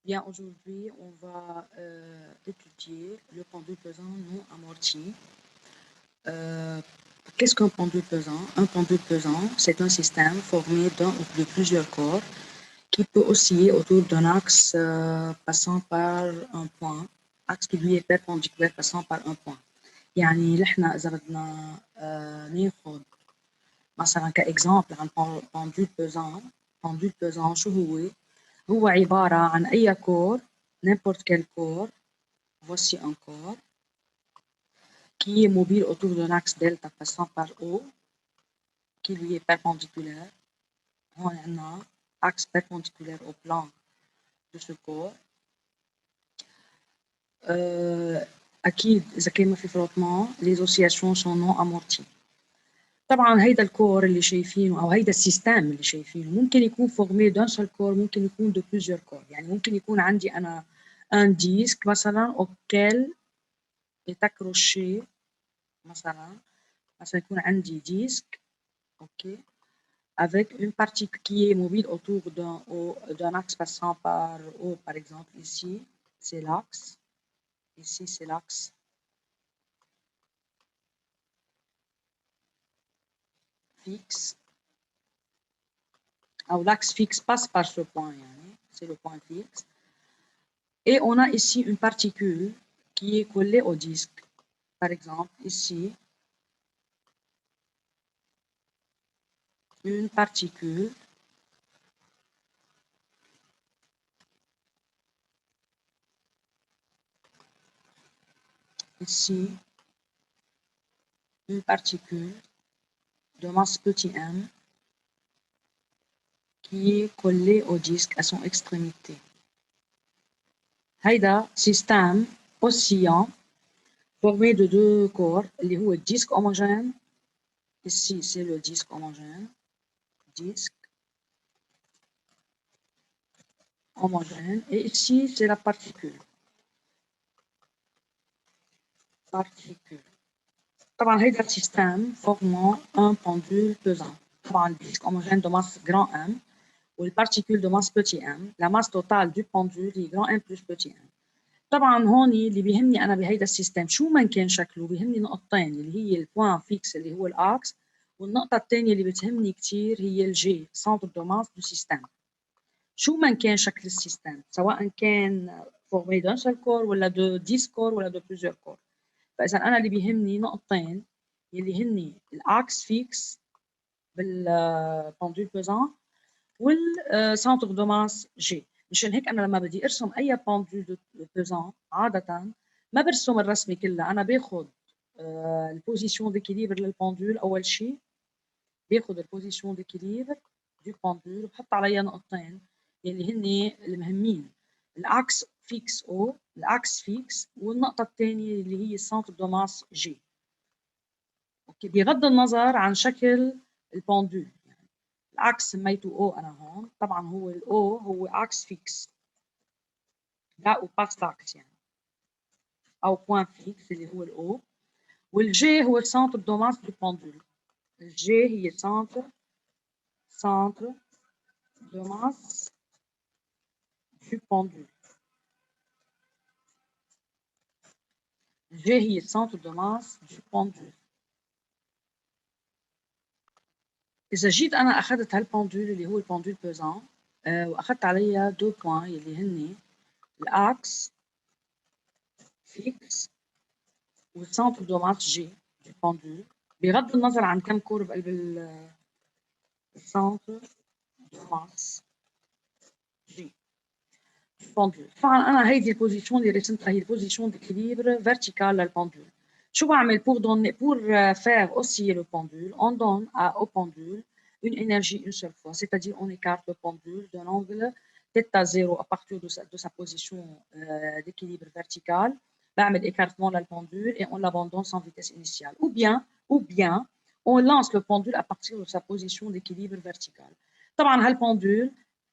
Bien, aujourd'hui, on va étudier le pendule pesant non amorti. Qu'est-ce qu'un pendule pesant? Un pendule pesant, c'est un système formé d'un ou de plusieurs corps qui peut osciller autour d'un axe passant par un point, axe qui lui est perpendiculaire passant par un point. يعني نحن إذا بدنا ناخد مثلا كإكزامبل عن pendule pesant شو هو عبارة عن أي كور n'importe quel corps, voici un corps, qui est mobile autour d'un axe delta passant par O, qui lui est perpendiculaire. On a un axe perpendiculaire au plan de ce corps. أكيد إذا كان ما في frottement, les oscillations sont non amorties. طبعا هيدا الكور اللي شايفينه أو هيدا السيستم اللي شايفينه ممكن يكون formé d'un seul corps, ممكن يكون de plusieurs corps. يعني ممكن يكون عندي أنا un disque مثلا auquel est accroché مثلا يكون عندي disque ok avec une partie qui est mobile autour d'un axe passant par O, par exemple ici c'est l'axe, ici c'est l'axe fixe, ou l'axe fixe passe par ce point, c'est le point fixe, et on a ici une particule qui est collée au disque, par exemple ici une particule ici une particule de masse petit m qui est collée au disque à son extrémité. هيدا système oscillant formé de deux corps اللي هو disque homogène. Ici c'est le disque homogène, disque homogène, et ici c'est la particule. طبعا هيدا système formant un pendule pesant. طبعا le disque homogène de masse grand M ou les particules de masse petit m, la masse totale du pendule est grand M plus petit m. طبعا هون اللي بيهمني انا بهيدا السيستم شو ما كان شكله بيهمني نقطتين اللي هي البوان فيكس اللي هو الاكس، والنقطه الثانيه اللي بتهمني كثير هي الجي سنتر دو ماس دو سيستم. شو ما كان شكل السيستم سواء كان فورمي دون سول كور ولا دو 10 كور ولا دو بلوزيور كور، فاذا انا اللي بيهمني نقطتين اللي هن الاكس فيكس بالبوندول بيزون والسنتر دو ماس جي. مشان هيك انا لما بدي ارسم اي بوندول بيزون عاده ما برسم الرسمه كلها، انا باخذ البوزيشن ديكيليبر للبوندول. اول شيء باخذ البوزيشن ديكيليبر دو بوندول وبحط عليها نقطتين اللي هن المهمين، الاكس فيكس او، الاكس فيكس، والنقطه الثانيه اللي هي السنتر دو ماس جي. اوكي، بغض النظر عن شكل البوندول. الاكس سميته او انا هون، طبعا هو الاو هو اكس فيكس لا وباس اكس يعني او بوان فيكس اللي هو الاو، والجي هو السنتر دو ماس دو بوندول. الجي هي سنتر دو ماس دو بوندول. الجي هي السنتر دو ماس دو بوندول. اذا جيت انا اخذت هالبوندول اللي هو البوندول بيزون واخذت عليها دو بوان اللي هن الاكس فيكس والسنتر دو ماس جي دو بوندول، بغض النظر عن كم كور بقلب السنتر دو ماس جي بوندول. طبعا انا هيدي البوزيشن اللي رسمتها هي البوزيشن d'équilibre vertical للبوندول. شو بعمل pour faire osciller le pendule? On donne au pendule une énergie une seule fois, c'est-à-dire on écarte le pendule d'un angle θ 0 à partir de sa position d'équilibre vertical. بعمل écartement للبوندول et on l'abandonne sans vitesse initiale. Ou bien on lance le pendule à partir de sa position d'équilibre vertical. طبعا هالبوندول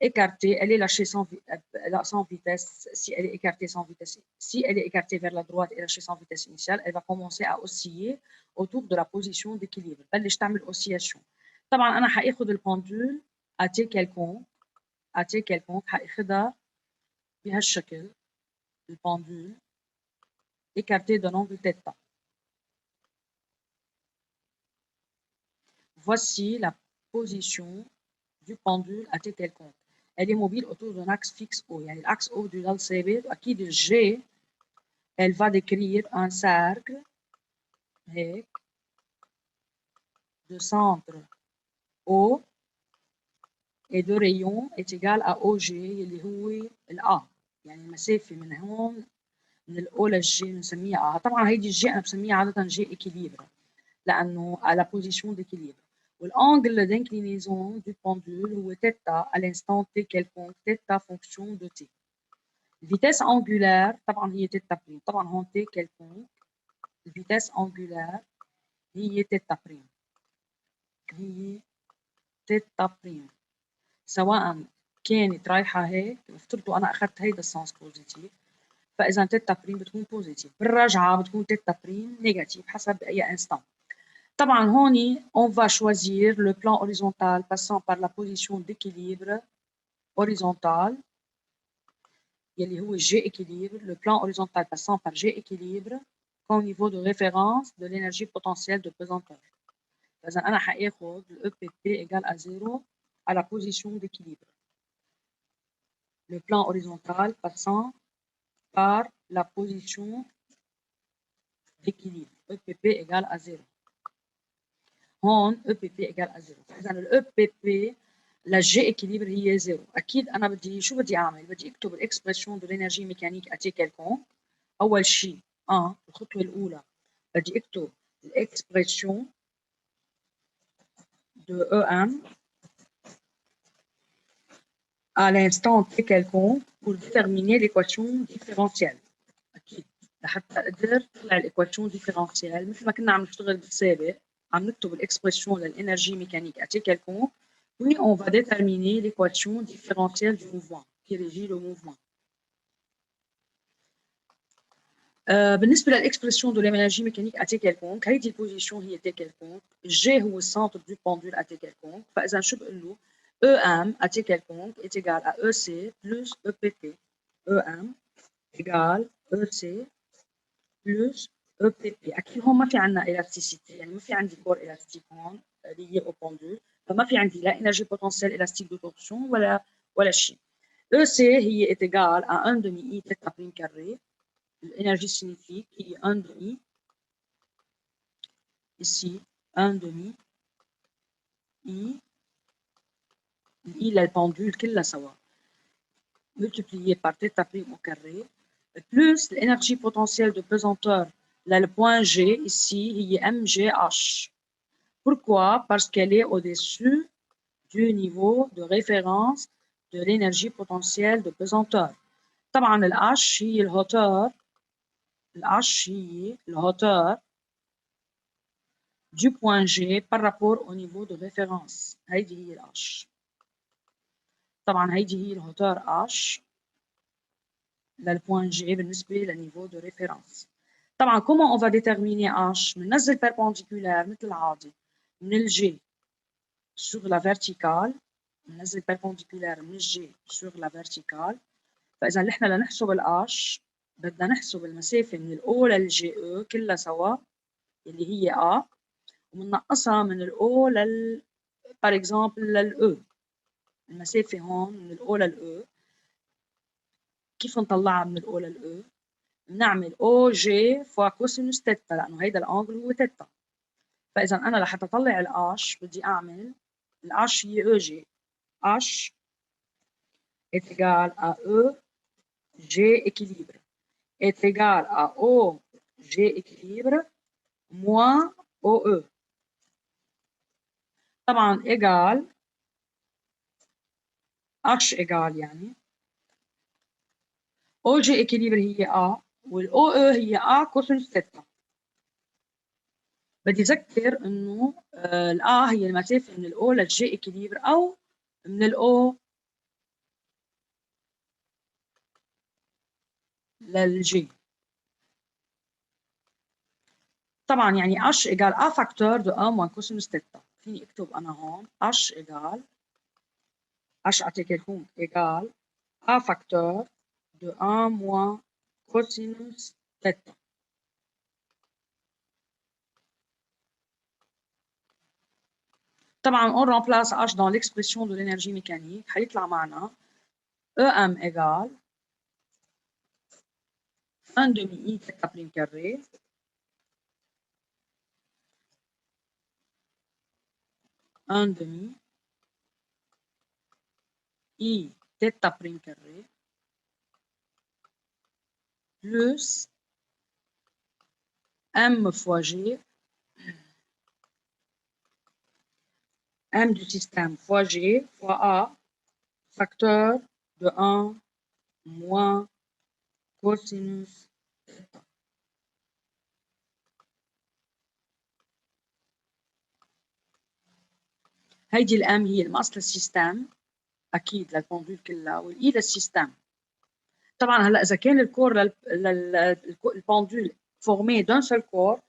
écartée, elle est lâchée sans vitesse. Si elle est écartée sans vitesse, si elle est écartée vers la droite et lâchée sans vitesse initiale, elle va commencer à osciller autour de la position d'équilibre. بلش تعمل oscillation. طبعا انا حاخذ البوندول à t quelconque حاخذها بهالشكل البندول écarté d'un angle θ. Voici la position du pendule à t quelconque. Elle est mobile autour d'un axe fixe O. يعني l'axe O du ضل ثابت وأكيد G elle va décrire un cercle هيك de centre O et de rayon est égal à OG اللي هو الA. يعني المسافة من هون من الأو للجي بنسميها A. طبعا هيدي الجي أنا بسميها عادة جي إكيليبر لأنه à la position d'équilibre. L'angle d'inclinaison du pendule هو θ à l'instant t quelconque, θ fonction de t. Vitesse angulaire طبعا هي θ prime. طبعا هون t quelconque. Vitesse angulaire هي θ prime. هي θ prime. سواء كانت رايحة هيك افترضوا أنا أخذت هيدا السنس بوزيتيف فإذا θ prime بتكون بوزيتيف. بالرجعة بتكون θ prime نيجاتيف حسب أي إنستان. طبعا هوني on va choisir le plan horizontal passant par la position d'équilibre horizontale يلي هو G équilibre, le plan horizontal passant par G équilibre comme niveau de référence de l'énergie potentielle de pesanteur. فإذا أنا حآخذ le EPP égale à 0 à la position d'équilibre. Le plan horizontal passant par la position d'équilibre. EPP égale à 0. هون EPP égale à 0. فإذا ال EPP للجي إكيليبر هي 0. أكيد أنا شو بدي أعمل؟ بدي أكتب الإكسبريسيون دو l'énergie mécanique à t quelconque. أول شيء الخطوة الأولى بدي أكتب الإكسبريسيون de EM à l'instant t quelconque pour déterminer l'équation différentielle. أكيد لحتى أقدر أطلع الإيكواسيون ديفيرنسيال مثل ما كنا عم نشتغل بالسابق عم نكتب الإكسبريسيون للإنرجي ميكانيك à t quelconque. Puis on va déterminer l'équation différentielle du mouvement qui régit le mouvement. بالنسبة للإكسبريسيون de l'énergie mécanique à t quelconque هيدي البوزيشن هي t quelconque. G هو السنتر du pendule à t quelconque. فإذا شو بقول له؟ EM à t quelconque est égal à EC plus EPP. EM égale EC plus EPP. أكيد هون ما في عندنا élasticité يعني ما في عندي كور élastique هون lié au pendule. فما في عندي لا énergie potentielle élastique de torsion ولا شيء. EC هي est égal à 1 demi I θ prime carré. L'énergie cinétique qui est 1 demi. Ici 1 demi I. I le pendule كلها سوا. Multiplié par θ prime au carré. Plus l'énergie potentielle de pesanteur là le point G ici هي MGH. Pourquoi? Parce qu'elle est au-dessus du niveau de référence de l'énergie potentielle de pesanteur. طبعا ال H هي الهوتور. ال H هي الهوتور du point G par rapport au niveau de référence. هيدي هي ال H. طبعا هيدي هي الهوتور H للبوان G بالنسبة للنيفو de référence. طبعا comment on va déterminer H؟ بننزل perpendiculaire مثل العادي من ال G sur la verticale. بننزل perpendiculaire من ال G sur la verticale. فإذا نحن لنحسب ال H بدنا نحسب المسافة من ال O لل GE كلها سوا اللي هي A ومنقصها من ال O par exemple لل E. المسافة هون من ال O لل E كيف نطلعها من ال O لل E؟ بنعمل OG فوا كوسينوس تيتا لأنه هيدا الأنجل هو تيتا. فإذا أنا لحتى أطلع ال H بدي أعمل ال H هي EG. H est égal à EG équilibre est égal à OG équilibre moins OE. طبعا égal H égal يعني OG équilibre هي A وال OE هي A كوسينوس تيتا. بدي أذكر إنه ال A هي المسافة من ال O لل G équilibre أو من ال O لل G. طبعا يعني H égale A facteur de 1 moins cosinus θ. فيني اكتب انا هون H égale H à t quelconque égale A facteur de 1 moins cosinus θ. طبعا on remplace H dans l'expression de l'énergie mécanique. هيطلع معنا EM égale 1 demi I θ prime carré un demi I θ prime carré plus M fois G, M du système fois G fois A, facteur de 1 moins cosinus θ. هيدي الام هي المقص للسيستم اكيد للبوندول كلها، والاي للسيستم. طبعا هلا اذا كان الكور للبوندول فورمي دون سول كور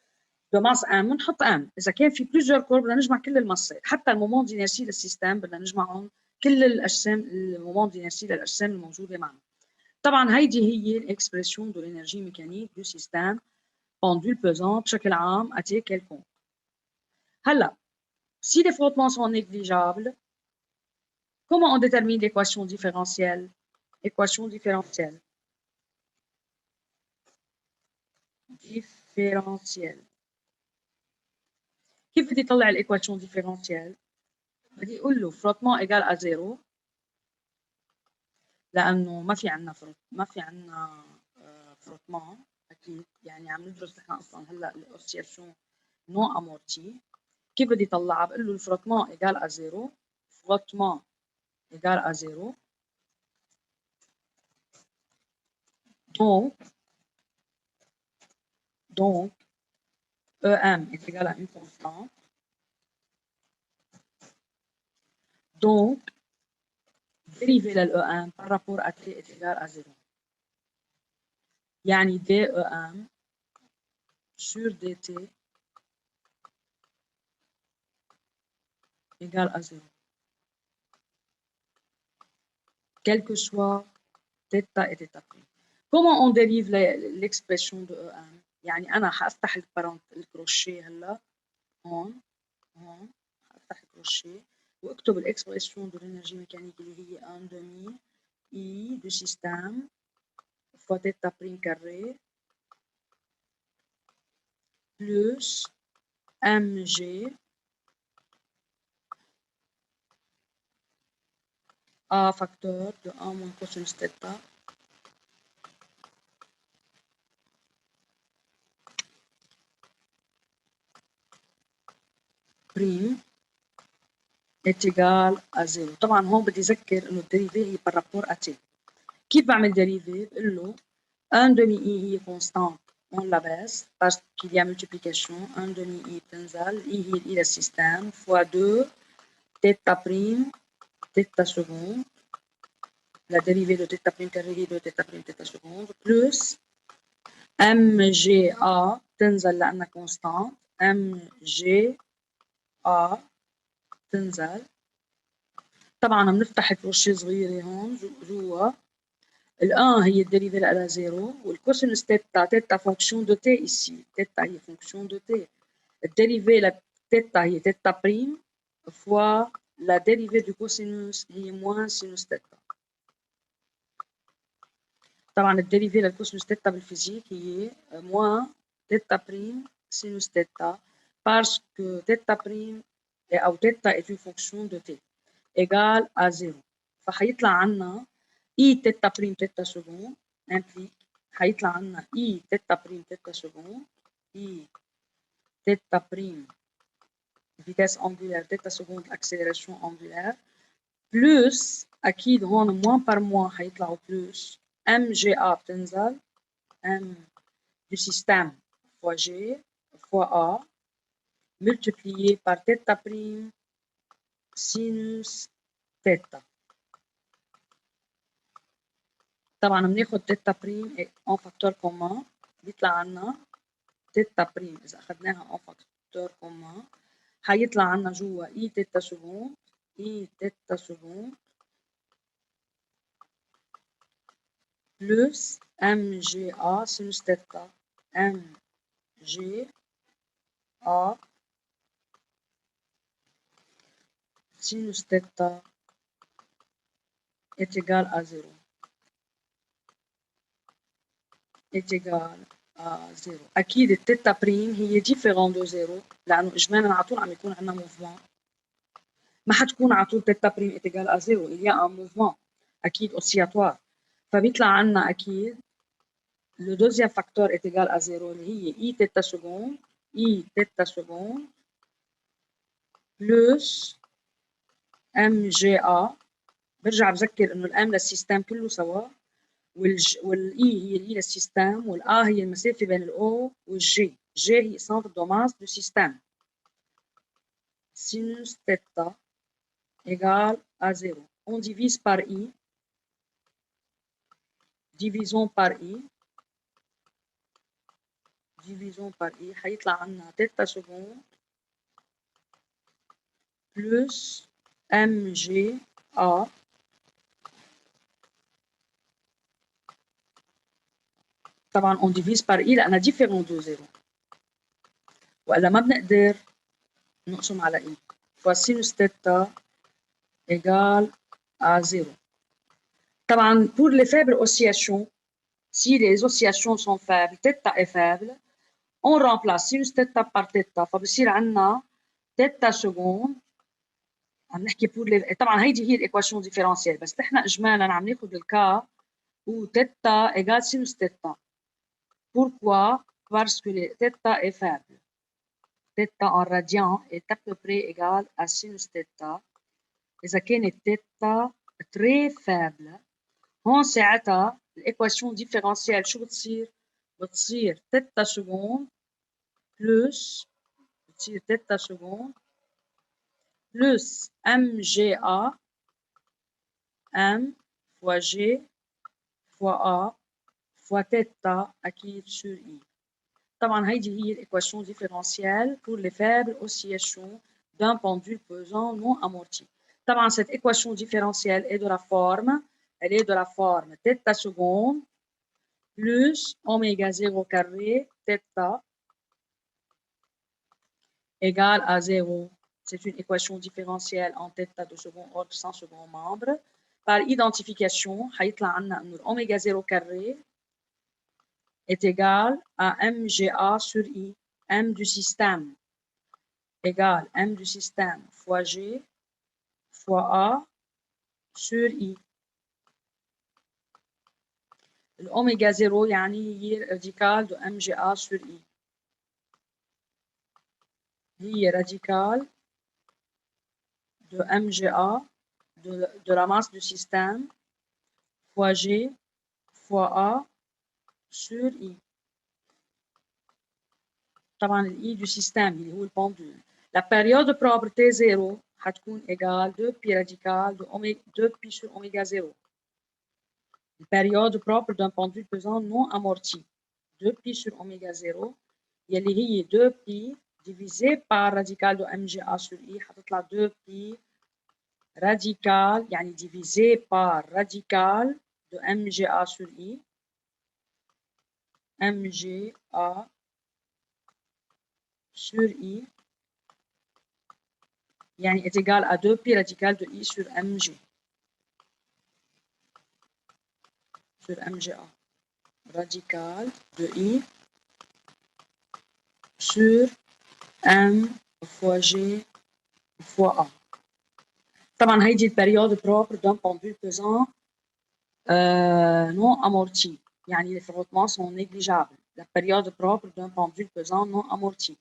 دو ماس ام بنحط ام، اذا كان في بليزيور كور بدنا نجمع كل الماسات، حتى المومون دينيرسي للسيستم بدنا نجمعهم كل الاجسام، المومون دينيرسي للاجسام الموجوده معنا. طبعا هيدي هي الاكسبريسيون دو لينرجي ميكانيك دو سيستم بوندول بيزون بشكل عام اتي كيلكون. هلا si les frottements sont négligeables, comment on détermine l'équation différentielle? Équation différentielle. Différentielle. كيف بدي طلع l'équation différentielle؟ بدي اقول له frottement égal à 0 لانه ما في عندنا frottement اكيد، يعني عم ندرس نحن اصلا هلا الاوسيلاسيون نون امورتي. كيف بدي طلعها؟ بقول له الفروتمون égal à 0 frottement égal à 0 donc EM est égal à une constante. Donc, dérivée de l'EM par rapport à T est égal à 0. يعني DEM sur DT égale à 0. Quel que soit θ et θ'. Comment on dérive l'expression de EM؟ يعني أنا حأفتح الكروشيه هلا هون حأفتح الكروشيه واكتب الاكسبريسيون دو l'énergie mécanique اللي هي 1 demi I du système fois θ prime carré plus mg a facteur de 1 moins cosinus θ prime est égal à 0. طبعا هون بدي اذكر انه الديريفي هي par rapport à t. كيف بعمل ديريفي؟ بقول له 1 demi i هي constante on la baisse parce qu'il y a multiplication. 1 demi i بتنزل i هي i للسيستم fois 2 θ prime θ seconde. La dérivée de θ prime carré هي 2 θ prime θ seconde plus mga تنزل لأنها constante mga تنزل. طبعا بنفتح كروشيه صغيره هون جوا. الان هي الديريفي لها 0 والكوسينوس تيتا فونكسيون دو تي ici. تيتا هي فونكسيون دو تي. الديريفي لتيتا هي تيتا بريم فوا لا ديريفي دو كوسينوس هي موان سينوس تيتا. طبعا الديريفي للكوسينوس تيتا بالفيزيك هي موان تيتا بريم سينوس تيتا parce que تيتا بريم او تيتا est une fonction de t égale à 0. فحيطلع عنا اي تيتا بريم تيتا سكوند امبليك حيطلع عنا اي تيتا بريم تيتا سكوند اي تيتا بريم فيتاس انجولار تيتا سكوند اكسلراسيون انجولار بلس اكيد هون موان بار موان حيطلعوا بلس ام جي ا بتنزل ام دو سيستم فوا جي فوا ا multiplié par θ prime sinus θ. طبعا بناخد تيتا بريم اون فاكتور كومان بيطلع عنا تيتا بريم اذا اخذناها اون فاكتور كومان حيطلع عنا جوا اي تيتا سكوند اي تيتا سكوند plus MGA sinus θ. MGA sinus θ est égal à 0. est égal à 0. أكيد التيتا بريم هي différent de 0 لأنه إجمالا على طول عم يكون عندنا موفمون. ما حتكون على طول تيتا بريم est égal à 0. Il y a un mouvement أكيد oscillatoire. فبيطلع عندنا أكيد le deuxième facteur est égal à 0 اللي هي I θ seconde I θ seconde plus MGA. برجع بذكر إنه الام للسيستم كله سوا والاي هي الاي للسيستم والا هي المسافه بين الاو والجي. جي هي سنتر دو ماس دو سيستم. Sinus θ égale à 0. On divise par i. Divisons par i. Divisons par i. هيطلع عنا θ seconde plus MGA طبعا on divise par i لأنها différent de 0 وإلا ما بنقدر نقسم على i. fois sinus θ égale à 0. طبعا pour les faibles oscillations, si les oscillations sont faibles, θ est faible, on remplace sinus θ par θ فبصير عندنا θ seconde. عم نحكي pour les طبعا هيدي هي الايكواسيون ديفيرونسيال بس نحن اجمالا عم ناخذ الكا où θ égale sinus θ. Pourquoi? Parce que θ est faible. θ en radian est à peu près égal à sinus θ. إذا كانت θ très faible هون ساعتها الايكواسيون ديفيرونسيال شو بتصير؟ بتصير θ seconde plus بتصير θ seconde plus MGA M fois G fois A fois θ أكيد sur I. طبعا هيدي هي الايكواسيون ديفيرونسيال pour les faibles oscillations d'un pendule pesant non amorti. طبعا cette équation différentielle est de la forme, elle est de la forme θ seconde plus oméga 0 carré θ égale à 0. C'est une équation différentielle en θ de second ordre sans second membre. Par identification, هيطلع عنا إنه oméga 0 carré est égal à MGA sur I. M du système égale M du système fois G fois A sur I. الأوميجا 0 يعني هي راديكال دو MGA sur I. هي radical de MGA de la masse du système fois G fois A sur I. طبعا ال I du système اللي هو البندول. La période propre T0 هتكون égale 2π radical de 2π sur oméga 0. La période propre d'un pendule pesant non amorti 2π sur oméga 0 يلي هي 2π divisé par radical de MGA sur I هتطلع 2π radical يعني divisé par radical de MGA sur I. MGA sur I يعني est égal à 2π radical de I sur MG. Sur MGA. Radical de I sur M fois G fois A. طبعا هيدي البريود propre d'un pendule pesant non amorti. يعني les frottements sont négligeables. La période propre d'un pendule pesant non amorti.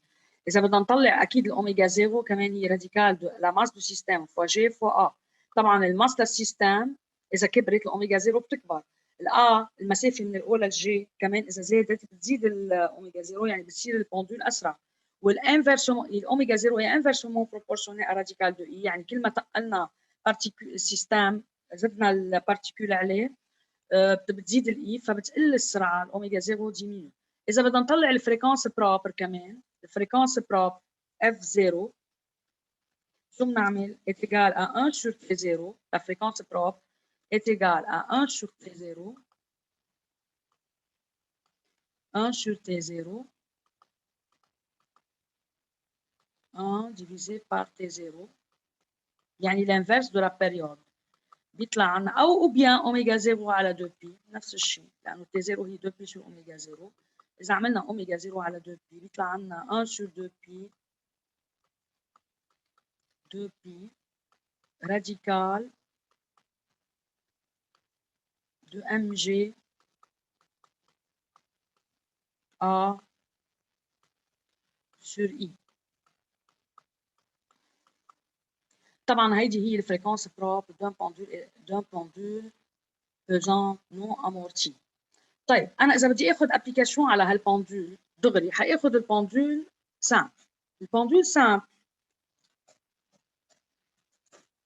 إذا بدنا نطلع أكيد الأوميجا 0 كمان هي راديكال دو لا ماس دو سيستم فوا جي فوا A. طبعا الماس للسيستم إذا كبرت الأوميجا 0 بتكبر. الA المسافة من الأو للجي كمان إذا زادت بتزيد الأوميجا 0 يعني بتصير البندول أسرع. والانفيرسمون الأوميجا 0 هي انفيرسمون بروبورسيونيل à راديكال دو I. يعني كل ما تقلنا السيستم زدنا البارتيكول عليه بتزيد الاي فبتقل السرعه الاوميجا 0 ديمينو. اذا بدنا نطلع الفريكونس بروبر كمان الفريكونس بروبر اف 0 شو بنعمل؟ est égal à 1 sur T0. La fréquence propre est égale à 1 sur T0 1 sur T0, 1 divisé par T0, يعني l'inverse de la période. بيطلع عنا أو bien أوميجا 0 على 2 بي نفس الشيء لأنه T0 هي 2 بي sur أوميجا 0. إذا عملنا أوميجا 0 على 2 بي بيطلع عنا 1 sur 2 بي 2 بي radical de mg a sur I. طبعا هيدي هي الفريكونس بروبر d'un pendule pesant non amorti. طيب انا اذا بدي اخذ ابليكاسيون على هالبندول دغري حاخذ البندول سامبل. البندول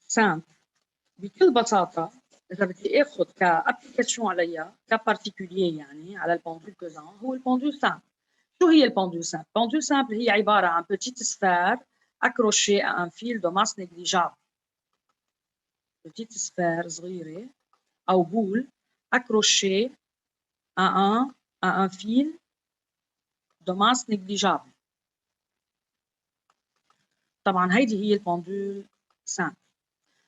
سامبل بكل بساطه اذا بدي اخذ كابليكاسيون عليها كبارتيكولير يعني على البندول بيزون هو البندول سامبل. شو هي البندول سامبل؟ البندول سامبل هي عباره عن petite sphère accrochée à un fil de masse négligeable. petite sphère صغيره او boule accrochée à un fil de masse négligeable. طبعا هيدي هي البندول سامبل.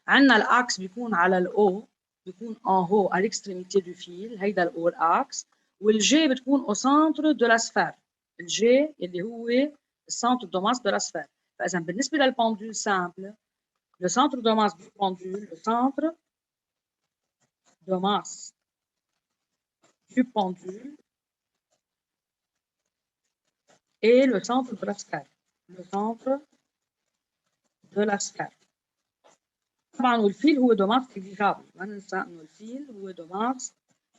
عندنا الاكس بيكون على الاو بيكون en haut à l'extrémité du fil هيدا الاو الاكس والجي بتكون au centre de la sphère. الجي اللي هو السنتر دو ماس دو لا سفير. فاذا بالنسبه للبندول سامبل le centre de masse du pendule, le centre de masse du pendule et le centre de la sphère. Le centre de la sphère. طبعا والفيل هو دو ماس نيجليجابل، ما ننسى انه الفيل هو دو ماس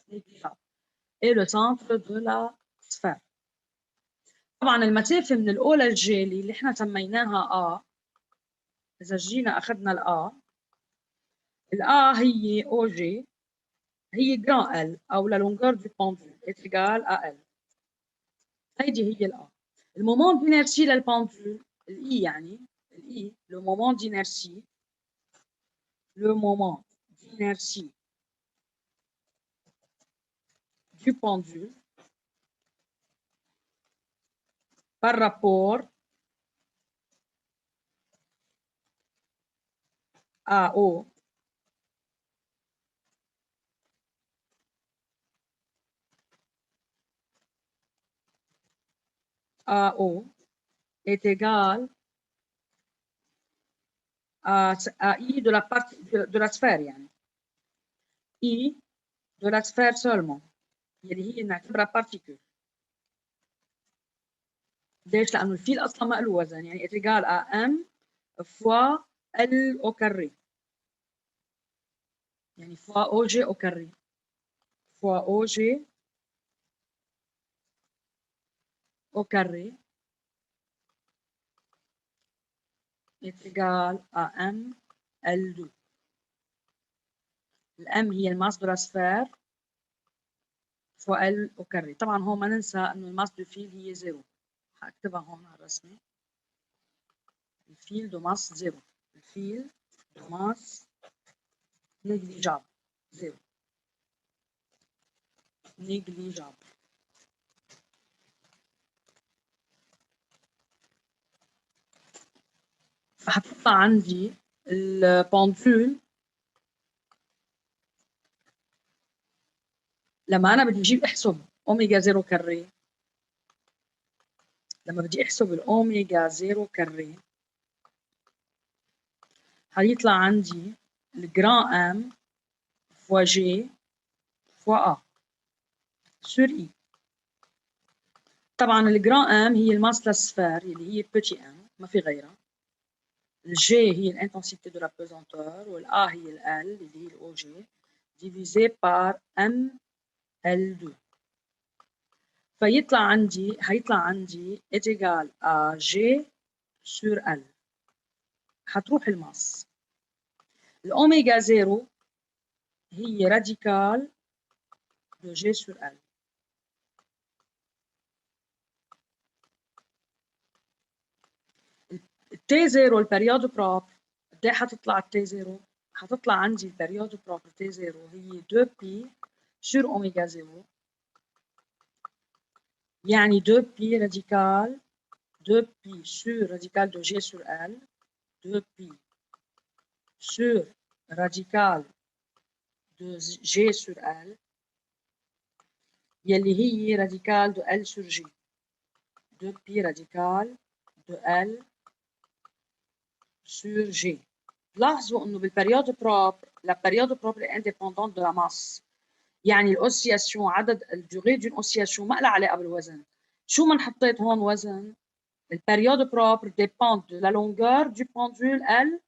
نيجليجابل. et le centre de la sphère. طبعا المسافه من الاو للجي اللي احنا سميناها ا، اذا جينا اخذنا الA هي او جي هي جران ال او لا لونغور دو بوندول est égal à L. هيدي هي الA. المومون d'inertie للبوندول الاي يعني الاي le moment d'inertie du pendule par rapport à O est égal à I de la partie de la sphère يعني I de la sphère seulement اللي هي نعتبرها particule. ليش؟ لأنه الفيل أصلا ما له وزن يعني est égal à M fois L au carré يعني fois OG au carré fois OG au carré est égal à M L2. الام هي الماس دو لا سفير فوا ال او كاري. طبعا هون ما ننسى انه الماس دو فيل هي زيرو، هكتبها هون على الرسمه. الفيل دو ماس زيرو، الفيل دو ماس نيجليجابل زيرو، نيجليجابل. فحتطلع عندي البوندول لما انا بدي اجيب احسب اوميجا زيرو كاري، لما بدي احسب الاوميجا زيرو كاري هيطلع عندي الجران ام فوا جي فوا ا سور اي. طبعا الجران ام هي الماس للسفير اللي هي بيتي ام ما في غيرها. الجي هي الانتنسيتي دو لا بيزونتور والا هي ال اللي هي الاو جي ديفيزي بار ام ال 2. فيطلع هيطلع عندي est égal à G sur L. حتروح الماس. الأوميجا زيرو هي راديكال de G sur L. التي زيرو البريود بروبر قد ايه حتطلع التي زيرو؟ حتطلع عندي البريود بروبر تي زيرو هي 2 بي sur أوميجا زيرو يعني 2π radical 2π sur radical de G sur L 2π sur radical de G sur L يلي هي radical de L sur G 2π radical de L sur G. لاحظوا انه بالبريود بروبر la période propre est indépendante de la masse. يعني الاوسياسيون عدد الدوري دون اوسياسيون ما لها علاقه بالوزن. شو ما حطيت هون وزن البريود بروبر dépend de la longueur du pendule L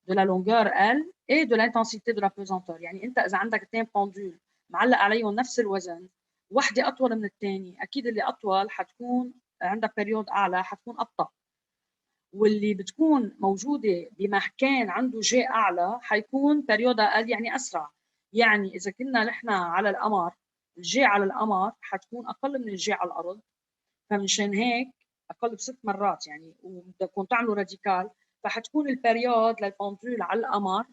de la longueur L et de l'intensité de la pesanteur. يعني انت اذا عندك اثنين بوندول معلق عليهم نفس الوزن وحده اطول من الثاني اكيد اللي اطول حتكون عندها بريود اعلى حتكون ابطا واللي بتكون موجوده بمكان عنده جي اعلى حيكون بريود اقل يعني اسرع. يعني اذا كنا نحن على القمر الجي على القمر حتكون اقل من الجي على الارض فمنشان هيك اقل ب6 مرات يعني وبدكم تعملوا راديكال فحتكون البريود للبوندول على القمر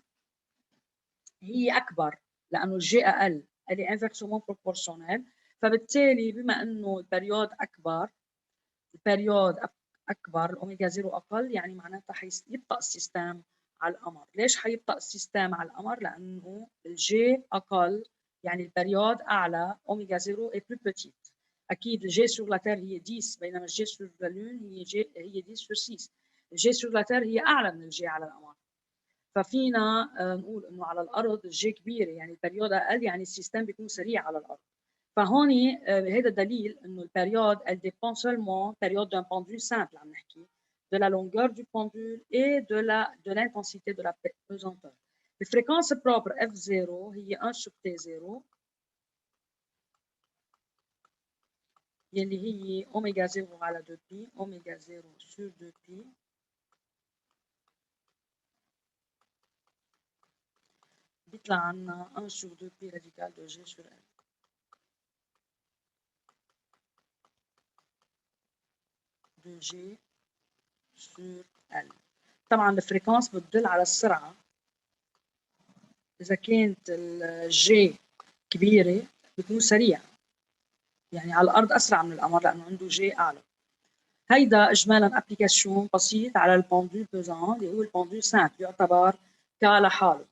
هي اكبر لانه الجي اقل اللي انفرسومون بروبورسيونيل فبالتالي بما انه البريود اكبر البريود اكبر الاوميجا 0 اقل يعني معناتها حيبطأ السيستم على القمر. ليش حيبطأ السيستم على القمر؟ لانه الجي اقل يعني البريود اعلى اوميجا 0 اي بلو بتيت. اكيد الجي سور لا تير هي 10 بينما الجي سور لا لون هي 10 سور 6. الجي سور لا تير هي اعلى من الجي على القمر. ففينا نقول انه على الارض الجي كبيره يعني البريود اقل يعني السيستم بيكون سريع على الارض. فهون هذا دليل انه البريود elle dépend seulement période d'un pendule simple عم نحكي de la longueur du pendule et de l'intensité de la pesanteur. الفريكونس بروبر F0 هي 1 sur T0 يلي هي اوميجا 0 على 2π اوميجا 0 sur 2π بيطلع عنا 1 sur 2π radical de G sur L. de G sur L. طبعا الفريكونس بتدل على السرعه. اذا كانت الجي كبيره بتكون سريع يعني على الارض اسرع من القمر لانه عنده جي اعلى. هيدا اجمالا ابليكاسيون بسيط على البوندول بيزان اللي هو البوندول سامبل يعتبر كا لحاله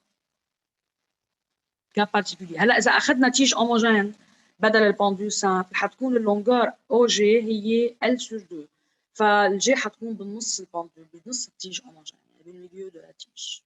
كا بارتيكولي. هلا اذا اخذنا تيج هوموجين بدل البوندول سامبل حتكون اللونجور او جي هي ال سور 2 فالجي حتكون بالنص البوندول بنص التيج هوموجين يعني بالميليو دو لا تيج.